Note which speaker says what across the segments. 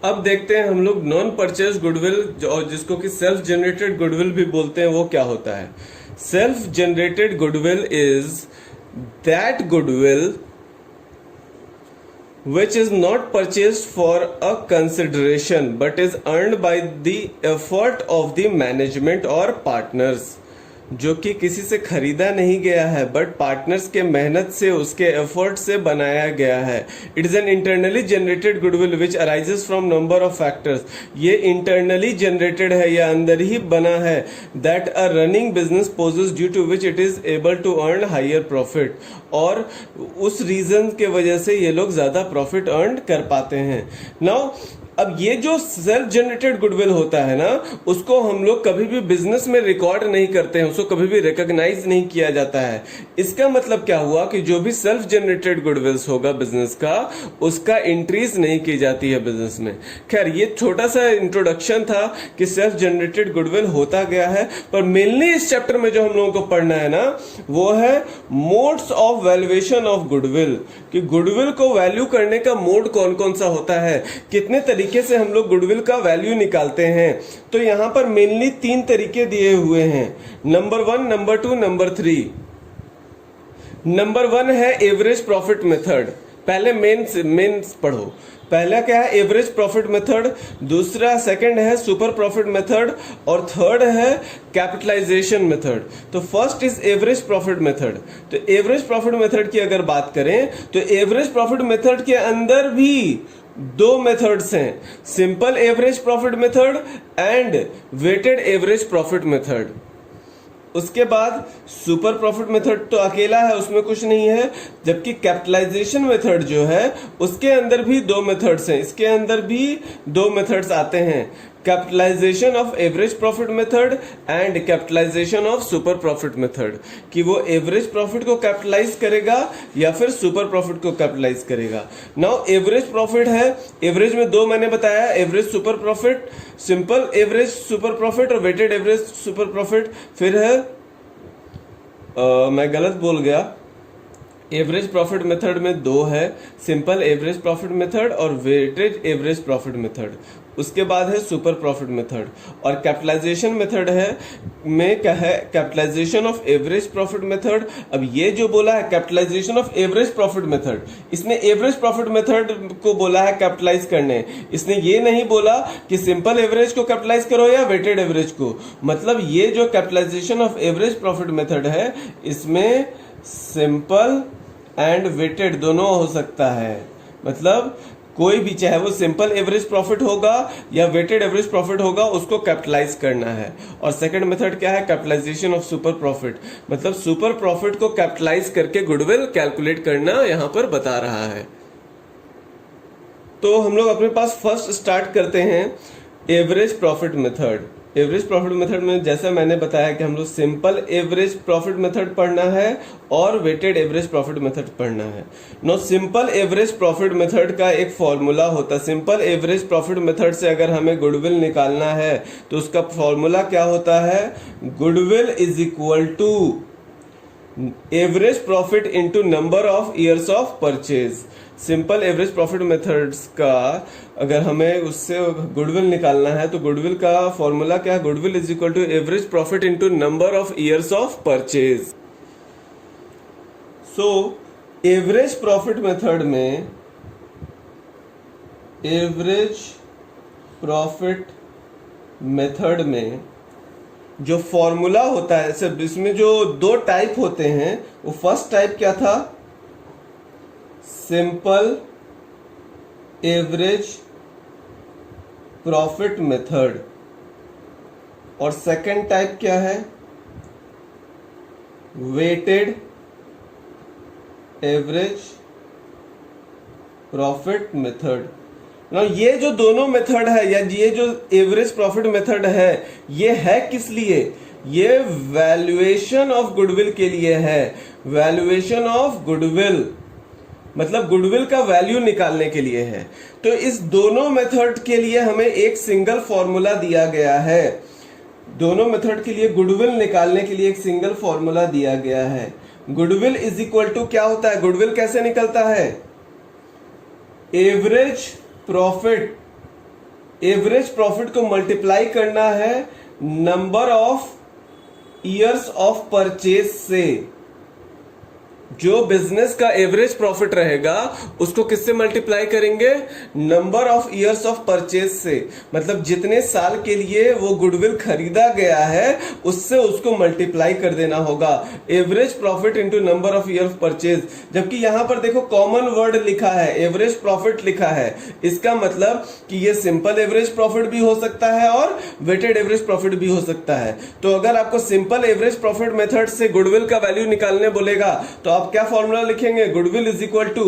Speaker 1: अब देखते हैं हम लोग नॉन परचेज गुडविल और जिसको कि सेल्फ जनरेटेड गुडविल भी बोलते हैं, वो क्या होता है। Self generated goodwill is that goodwill which is not purchased for a consideration but is earned by the effort of the management or partners, जो कि किसी से खरीदा नहीं गया है बट पार्टनर्स के मेहनत से, उसके एफर्ट से बनाया गया है। It is an internally generated goodwill which arises from number of factors. ये इंटरनली जनरेटेड है, या अंदर ही बना है। That a running business possesses due to which it is able to earn higher profit, और उस रीजन के वजह से ये लोग ज्यादा प्रॉफिट अर्न कर पाते हैं। नाउ अब ये जो सेल्फ जनरेटेड गुडविल होता है ना, उसको हम लोग कभी भी बिजनेस में रिकॉर्ड नहीं करते हैं, उसको कभी भी रिकॉग्नाइज नहीं किया जाता है। इसका मतलब क्या हुआ कि जो भी सेल्फ जनरेटेड गुडविल्स होगा बिजनेस का, उसका इंक्रीज नहीं की जाती है बिजनेस में। खैर, ये छोटा सा इंट्रोडक्शन था कि सेल्फ जनरेटेड गुडविल होता गया है, पर मेनली इस चैप्टर में जो हम लोगों को पढ़ना है ना, वो है modes of valuation of goodwill, कि गुडविल को वैल्यू करने का मोड कौन कौन सा होता है, कितने तरीके से हम लोग गुडविल का वैल्यू निकालते हैं। तो यहां पर मेनली 3 तरीके दिए हुए हैं, नंबर 1, नंबर 2, नंबर 3। नंबर 1 है एवरेज प्रॉफिट मेथड। पहले मेन पढ़ो। पहला क्या है? Average profit method. दूसरा, सेकंड है सुपर प्रॉफिट मेथड, और थर्ड है कैपिटलाइजेशन मेथड। तो first is average profit method. तो एवरेज प्रॉफिट मेथड की अगर बात करें तो एवरेज प्रॉफिट मेथड के अंदर भी 2 मेथड्स हैं, simple average profit method and weighted average profit method. उसके बाद सुपर प्रॉफिट मेथड तो अकेला है, उसमें कुछ नहीं है, जबकि कैपिटलाइजेशन मेथड जो है उसके अंदर भी 2 मेथड्स हैं, इसके अंदर भी 2 मेथड्स आते हैं, capitalisation of average profit method and capitalisation of super profit method, कि वो एवरेज प्रॉफिट को कैपिटलाइज करेगा या फिर सुपर प्रॉफिट को कैपिटलाइज करेगा। नाउ एवरेज प्रॉफिट है, एवरेज में 2 मैंने बताया, average super profit, simple average super profit और वेटेड एवरेज सुपर प्रॉफिट। फिर है मैं गलत बोल गया, एवरेज प्रॉफिट मेथड में 2 है, सिंपल एवरेज प्रॉफिट मेथड और वेटेड एवरेज प्रॉफिट मेथड। उसके बाद है सुपर प्रॉफिट मेथड, और कैपिटलाइजेशन मेथड है में क्या है? Capitalisation of average profit method. अब ये जो बोला है capitalisation of average profit method, इसने एवरेज प्रॉफिट मेथड को बोला है कैपिटलाइज करने, इसने ये नहीं बोला कि सिंपल एवरेज को कैपिटलाइज करो या वेटेड एवरेज को। मतलब ये जो capitalisation of average profit method है, इसमें सिंपल एंड वेटेड दोनों हो सकता है। मतलब कोई भी, चाहे वो सिंपल एवरेज प्रॉफिट होगा या वेटेड एवरेज प्रॉफिट होगा, उसको कैपिटलाइज करना है। और सेकंड मेथड क्या है? कैपिटलाइजेशन ऑफ सुपर प्रॉफिट, मतलब सुपर प्रॉफिट को कैपिटलाइज करके गुडविल कैलकुलेट करना यहां पर बता रहा है। तो हम लोग अपने पास फर्स्ट स्टार्ट करते हैं average profit method. Average profit method में जैसा मैंने बताया कि हम लोग सिंपल एवरेज प्रॉफिट मेथड पढ़ना है और वेटेड एवरेज प्रॉफिट मेथड पढ़ना है। No, simple average profit method का एक फॉर्मूला होता है। सिंपल एवरेज प्रॉफिट मेथड से अगर हमें गुडविल निकालना है तो उसका फॉर्मूला क्या होता है? Goodwill is equal to average profit into number of years of purchase. Simple average profit methods का अगर हमें उससे गुडविल निकालना है तो गुडविल का फॉर्मूला क्या है? Goodwill is equal to average profit into number of years of purchase. So average profit method में, एवरेज प्रॉफिट मेथड में जो फॉर्मूला होता है, सिर्फ इसमें जो 2 टाइप होते हैं, वो फर्स्ट टाइप क्या था? सिंपल एवरेज प्रॉफिट मेथड, और सेकंड टाइप क्या है? Weighted average profit method. ना, ये जो दोनों मेथड है, या ये जो एवरेज प्रॉफिट मेथड है, ये है किस लिए? ये वैल्यूएशन ऑफ गुडविल के लिए है। वैल्यूएशन ऑफ गुडविल मतलब गुडविल का वैल्यू निकालने के लिए है। तो इस दोनों मेथड के लिए हमें एक सिंगल फॉर्मूला दिया गया है। दोनों मेथड के लिए गुडविल निकालने के लिए एक सिंगल फॉर्मूला दिया गया है। गुडविल इज इक्वल टू क्या होता है? गुडविल कैसे निकलता है? एवरेज प्रॉफिट एवरेज प्रॉफिट को मल्टीप्लाई करना है number of years of purchase से। जो बिजनेस का एवरेज प्रॉफिट रहेगा उसको किससे मल्टीप्लाई करेंगे? Number of years of purchase से। मतलब जितने साल के लिए वो गुडविल खरीदा गया है उससे उसको मल्टीप्लाई कर देना होगा। Average profit into number of year of purchase. जबकि यहां पर देखो कॉमन वर्ड लिखा है, एवरेज प्रॉफिट लिखा है। इसका मतलब कि ये सिंपल एवरेज प्रॉफिट भी हो सकता है और वेटेड एवरेज प्रॉफिट भी हो सकता है। तो अगर आपको सिंपल एवरेज प्रॉफिट मेथड से गुडविल का वैल्यू निकालने बोलेगा तो आप क्या फॉर्मूला लिखेंगे? Goodwill is equal to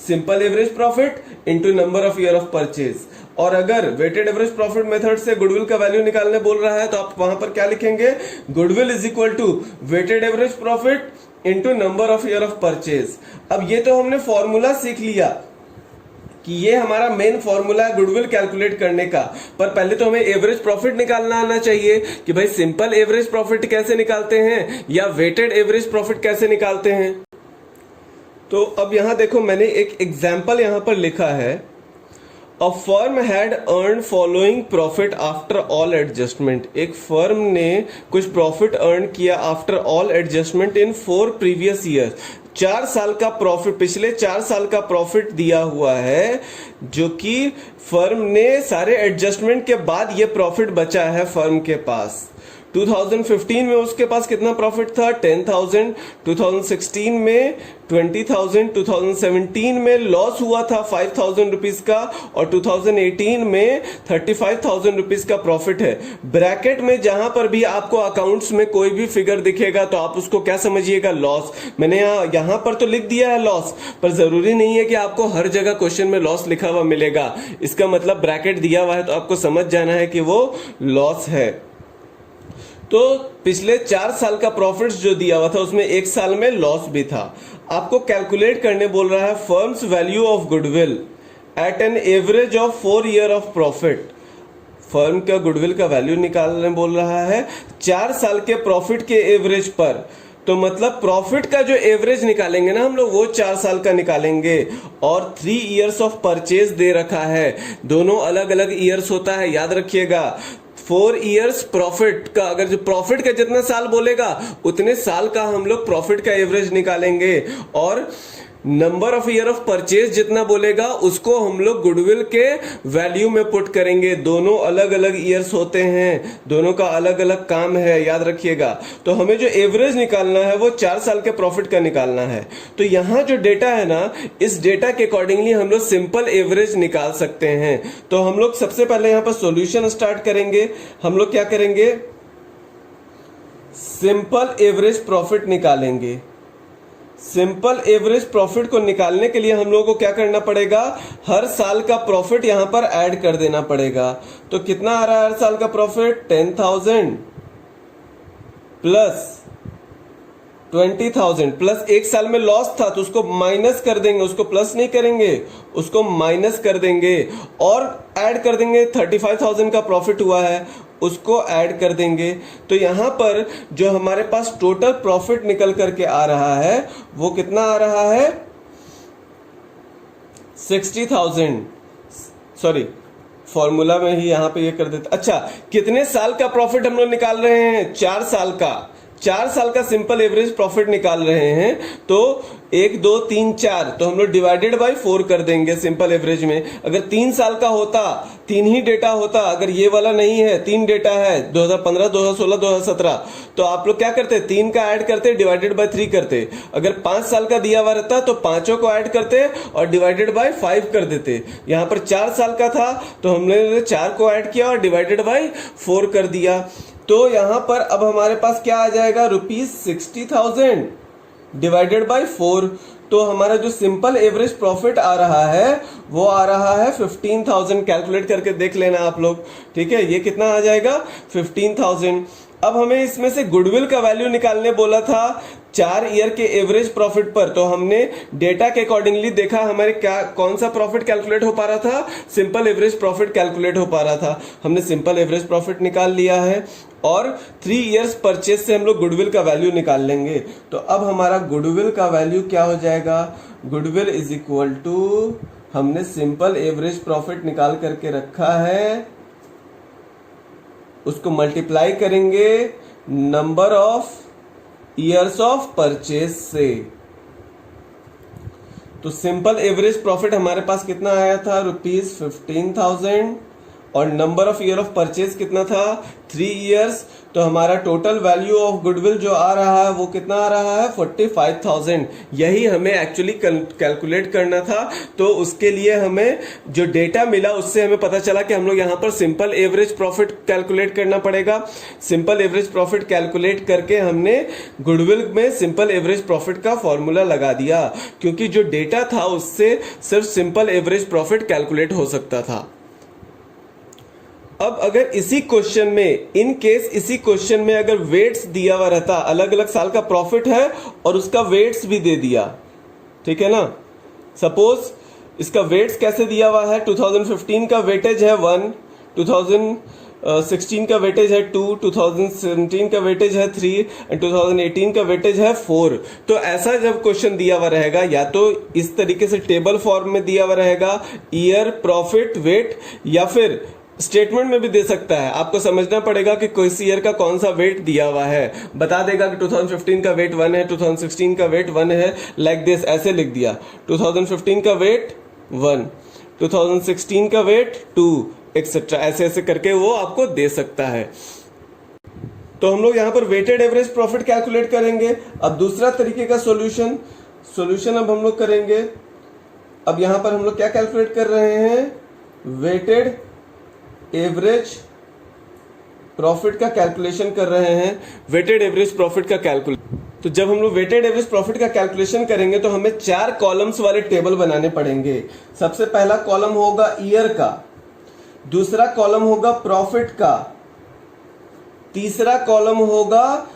Speaker 1: simple average profit into number of year of purchase. और अगर वेटेड एवरेज प्रॉफिट मेथड से गुडविल का वैल्यू निकालने बोल रहा है तो आप वहां पर क्या लिखेंगे? Goodwill is equal to weighted average profit into number of year of purchase. अब ये तो हमने फॉर्मूला सीख लिया कि ये हमारा मेन फॉर्मूला है गुडविल कैलकुलेट करने का, पर पहले तो हमें एवरेज प्रॉफिट निकालना आना चाहिए कि भाई सिंपल एवरेज प्रॉफिट कैसे निकालते हैं या वेटेड एवरेज प्रॉफिट कैसे निकालते हैं। तो अब यहां देखो मैंने एक एग्जाम्पल यहां पर लिखा है। A firm had earn following profit after all adjustment. एक फर्म ने कुछ प्रॉफिट अर्न किया after all adjustment in 4 previous years. 4 साल का प्रॉफिट, पिछले 4 साल का प्रॉफिट दिया हुआ है जो कि फर्म ने सारे एडजस्टमेंट के बाद ये प्रॉफिट बचा है फर्म के पास। 2015 में उसके पास कितना प्रॉफिट था? 10,000। 2016 में 20,000। 2017 में लॉस हुआ था 5,000 रुपीज का और 2018 में 35,000 रुपीज का प्रॉफिट है। ब्रैकेट में जहां पर भी आपको अकाउंट्स में कोई भी फिगर दिखेगा तो आप उसको क्या समझिएगा? लॉस। मैंने यहां पर तो लिख दिया है लॉस, पर जरूरी नहीं है कि आपको हर जगह क्वेश्चन में लॉस लिखा हुआ मिलेगा। इसका मतलब ब्रैकेट दिया हुआ है तो आपको समझ जाना है कि वो लॉस है। तो पिछले 4 साल का प्रॉफिट जो दिया हुआ था उसमें 1 साल में लॉस भी था। आपको कैलकुलेट करने बोल रहा है firm's value of goodwill at an average of 4 year of profit. Firm का गुडविल का वैल्यू निकालने बोल रहा है 4 साल के प्रॉफिट के एवरेज पर। तो मतलब प्रॉफिट का जो एवरेज निकालेंगे ना हम लोग वो 4 साल का निकालेंगे। और 3 इयर्स ऑफ परचेज दे रखा है, दोनों अलग अलग ईयर्स होता है, याद रखिएगा। 4 इयर्स प्रॉफिट का, अगर जो प्रॉफिट का जितना साल बोलेगा उतने साल का हम लोग प्रॉफिट का एवरेज निकालेंगे। और number of year of purchase जितना बोलेगा उसको हम लोग गुडविल के वैल्यू में पुट करेंगे। दोनों अलग अलग ईयर्स होते हैं, दोनों का अलग अलग काम है, याद रखिएगा। तो हमें जो एवरेज निकालना है वो 4 साल के प्रॉफिट का निकालना है। तो यहां जो डेटा है ना, इस डेटा के अकॉर्डिंगली हम लोग सिंपल एवरेज निकाल सकते हैं। तो हम लोग सबसे पहले यहां पर सॉल्यूशन स्टार्ट करेंगे। हम लोग क्या करेंगे? सिंपल एवरेज प्रॉफिट निकालेंगे। सिंपल एवरेज प्रॉफिट को निकालने के लिए हम लोगों को क्या करना पड़ेगा? हर साल का प्रॉफिट यहां पर ऐड कर देना पड़ेगा। तो कितना आ रहा है हर साल का प्रॉफिट? 10,000 प्लस 20,000 प्लस 1 साल में लॉस था तो उसको माइनस कर देंगे, उसको प्लस नहीं करेंगे, उसको माइनस कर देंगे और ऐड कर देंगे। 35,000 का प्रॉफिट हुआ है उसको ऐड कर देंगे। तो यहां पर जो हमारे पास टोटल प्रॉफिट निकल करके आ रहा है वो कितना आ रहा है? 60,000। सॉरी, फॉर्मूला में ही यहां पे ये कर देते। अच्छा, कितने साल का प्रॉफिट हम लोग निकाल रहे हैं? 4 साल का। 4 साल का सिंपल एवरेज प्रॉफिट निकाल रहे हैं। तो 1 2 3 4 तो हम लोग डिवाइडेड बाय 4 कर देंगे सिंपल एवरेज में। अगर 3 साल का होता, 3 ही डेटा होता, अगर ये वाला नहीं है, 3 डेटा है 2015 2016 2017, तो आप लोग क्या करते? 3 का ऐड करते, डिवाइडेड बाय 3 करते। अगर 5 साल का दिया हुआ रहता तो पांचों को ऐड करते और डिवाइडेड बाय 5 कर देते। यहां पर 4 साल का था तो हमने 4 को ऐड किया और डिवाइडेड बाय 4 कर दिया। तो यहां पर अब हमारे पास क्या आ जाएगा? ₹60,000 डिवाइडेड बाय 4। तो हमारा जो सिंपल एवरेज प्रॉफिट आ रहा है वो आ रहा है 15,000। कैलकुलेट करके देख लेना आप लोग, ठीक है? ये कितना आ जाएगा? 15,000। अब हमें इसमें से गुडविल का वैल्यू निकालने बोला था 4 ईयर के एवरेज प्रॉफिट पर। तो हमने डेटा के अकॉर्डिंगली देखा हमारे क्या कौन सा प्रॉफिट कैलकुलेट हो पा रहा था? सिंपल एवरेज प्रॉफिट कैलकुलेट हो पा रहा था। हमने सिंपल एवरेज प्रॉफिट निकाल लिया है और 3 इयर्स परचेज से हम लोग गुडविल का वैल्यू निकाल लेंगे। तो अब हमारा गुडविल का वैल्यू क्या हो जाएगा? गुडविल इज इक्वल टू, हमने सिंपल एवरेज प्रॉफिट निकाल करके रखा है उसको मल्टीप्लाई करेंगे number of years of purchase से। तो सिंपल एवरेज प्रॉफिट हमारे पास कितना आया था, ₹15,000, और number of year of purchase कितना था, 3 इयर्स। तो हमारा टोटल वैल्यू ऑफ गुडविल जो आ रहा है वो कितना आ रहा है, 45,000। यही हमें एक्चुअली कैलकुलेट करना था। तो उसके लिए हमें जो डेटा मिला उससे हमें पता चला कि हम लोग यहाँ पर सिंपल एवरेज प्रॉफिट कैलकुलेट करना पड़ेगा। सिंपल एवरेज प्रॉफिट कैलकुलेट करके हमने गुडविल में सिंपल एवरेज प्रॉफिट का फॉर्मूला लगा दिया, क्योंकि जो डेटा था उससे सिर्फ सिंपल एवरेज प्रॉफिट कैलकुलेट हो सकता था। अब अगर इसी क्वेश्चन में, इन केस इसी क्वेश्चन में अगर वेट्स दिया हुआ रहता, अलग अलग साल का प्रॉफिट है और उसका वेट्स भी दे दिया, ठीक है ना। सपोज इसका वेट्स कैसे दिया हुआ है, 2015 का वेटेज है 1, 2016 का वेटेज है 2, 2017 का वेटेज है 3 एंड 2018 का वेटेज है 4। तो ऐसा जब क्वेश्चन दिया हुआ रहेगा, या तो इस तरीके से टेबल फॉर्म में दिया हुआ रहेगा, ईयर, प्रॉफिट, वेट, या फिर स्टेटमेंट में भी दे सकता है। आपको समझना पड़ेगा कि किस ईयर का कौन सा वेट दिया हुआ है। बता देगा कि 2015 का वेट 1 है, 2016 का वेट 1 है, लाइक दिस, ऐसे लिख दिया। 2015 का वेट 1, 2016 का वेट 2, एक्सेट्रा, ऐसे ऐसे करके वो आपको दे सकता है। तो हम लोग यहाँ पर वेटेड एवरेज प्रॉफिट कैलकुलेट करेंगे। अब दूसरा तरीके का सॉल्यूशन अब हम लोग करेंगे। अब यहाँ पर हम लोग क्या कैलकुलेट कर रहे हैं, वेटेड एवरेज प्रॉफिट का कैलकुलेशन कर रहे हैं। वेटेड एवरेज प्रॉफिट का कैलकुलेशन, तो जब हम लोग वेटेड एवरेज प्रॉफिट का कैलकुलेशन करेंगे तो हमें 4 कॉलम्स वाले टेबल बनाने पड़ेंगे। सबसे पहला कॉलम होगा ईयर का, दूसरा कॉलम होगा प्रॉफिट का, तीसरा कॉलम होगा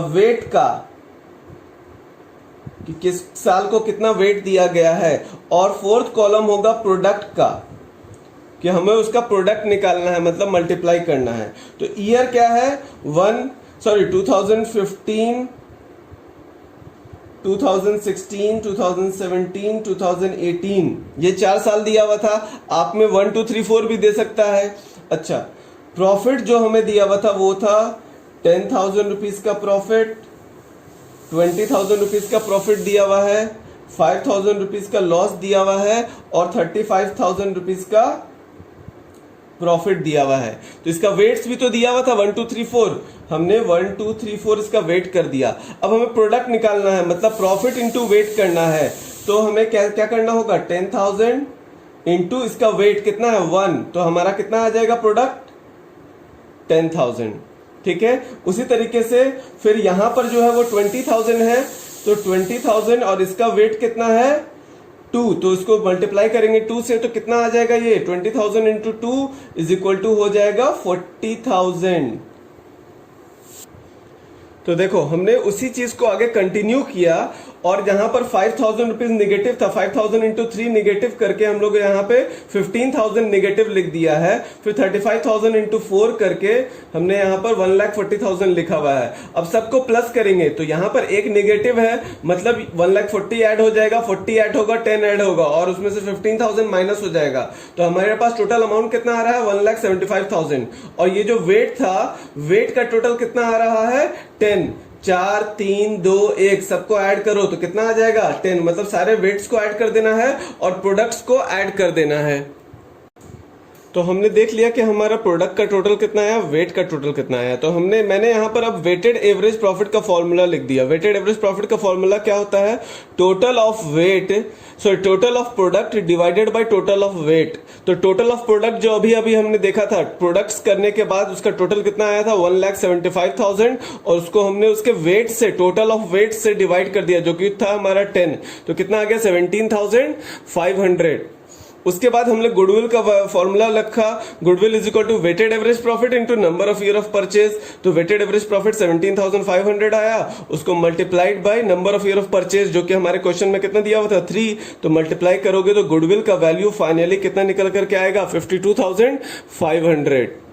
Speaker 1: वेट का, कि किस साल को कितना वेट दिया गया है, और फोर्थ कॉलम होगा प्रोडक्ट का, कि हमें उसका प्रोडक्ट निकालना है, मतलब मल्टीप्लाई करना है। तो ईयर क्या है, 2015, 2016, 2017, 2018, ये 4 साल दिया हुआ था। आप में 1, 2, 3, 4 भी दे सकता है। अच्छा, प्रॉफिट जो हमें दिया हुआ था वो था 10,000 रुपीज का प्रॉफिट, 20,000 रुपीज का प्रॉफिट दिया हुआ है, 5,000 रुपीज का लॉस दिया हुआ है, और 35,000 रुपीज का प्रॉफिट दिया हुआ है। तो इसका वेट्स भी तो दिया हुआ था 1, 2, 3, 4, हमने 1, 2, 3, 4 इसका वेट कर दिया। अब हमें प्रोडक्ट निकालना है, मतलब प्रॉफिट इंटू वेट करना है। तो हमें क्या क्या करना होगा, 10,000 इंटू इसका वेट कितना है 1, तो हमारा कितना आ जाएगा प्रोडक्ट, 10,000। ठीक है, उसी तरीके से फिर यहां पर जो है वो 20,000 है, तो 20,000 और इसका वेट कितना है 2, तो इसको मल्टीप्लाई करेंगे 2 से, तो कितना आ जाएगा ये 20,000 इंटू 2 इज इक्वल टू हो जाएगा 40,000। तो देखो हमने उसी चीज को आगे कंटिन्यू किया, और जहां पर 5,000 रुपीज निगेटिव था, 5,000 इंटू 3 निगेटिव करके हम लोग यहाँ पे 15,000 निगेटिव लिख दिया है। फिर 35,000 इंटू 4 करके हमने यहाँ पर 1,40,000 लिखा हुआ है। अब सबको प्लस करेंगे तो यहाँ पर एक निगेटिव है, मतलब 1,40,000 ऐड हो जाएगा, 40 ऐड होगा, 10 ऐड होगा, और उसमें से 15,000 माइनस हो जाएगा। तो हमारे पास टोटल अमाउंट कितना आ रहा है 1,75,000। और ये जो वेट था, वेट का टोटल कितना आ रहा है 10, 4, 3, 2, 1, सबको ऐड करो तो कितना आ जाएगा 10, मतलब सारे वेट्स को ऐड कर देना है और प्रोडक्ट्स को ऐड कर देना है। तो हमने देख लिया कि हमारा प्रोडक्ट का टोटल कितना आया, वेट का टोटल कितना आया। तो मैंने यहां पर अब वेटेड एवरेज प्रॉफिट का फॉर्मूला लिख दिया। वेटेड एवरेज प्रॉफिट का फॉर्मूला क्या होता है, total of weight, total of product divided by total of weight. तो टोटल ऑफ प्रोडक्ट जो अभी हमने देखा था, प्रोडक्ट्स करने के बाद उसका टोटल कितना आया था 1,75,000, और उसको हमने उसके वेट से, टोटल ऑफ वेट से डिवाइड कर दिया, जो कि था हमारा 10, तो कितना आ गया 17,500। उसके बाद हमने गुडविल का फॉर्मूला रखा, goodwill is equal to weighted average profit into number of year of purchase. तो वेटेड एवरेज प्रॉफिट 17,500 आया, उसको multiplied by number of year of purchase, जो कि हमारे क्वेश्चन में कितना दिया हुआ था 3, तो मल्टीप्लाई करोगे तो गुडविल का वैल्यू फाइनली कितना निकल करके आएगा 52,500।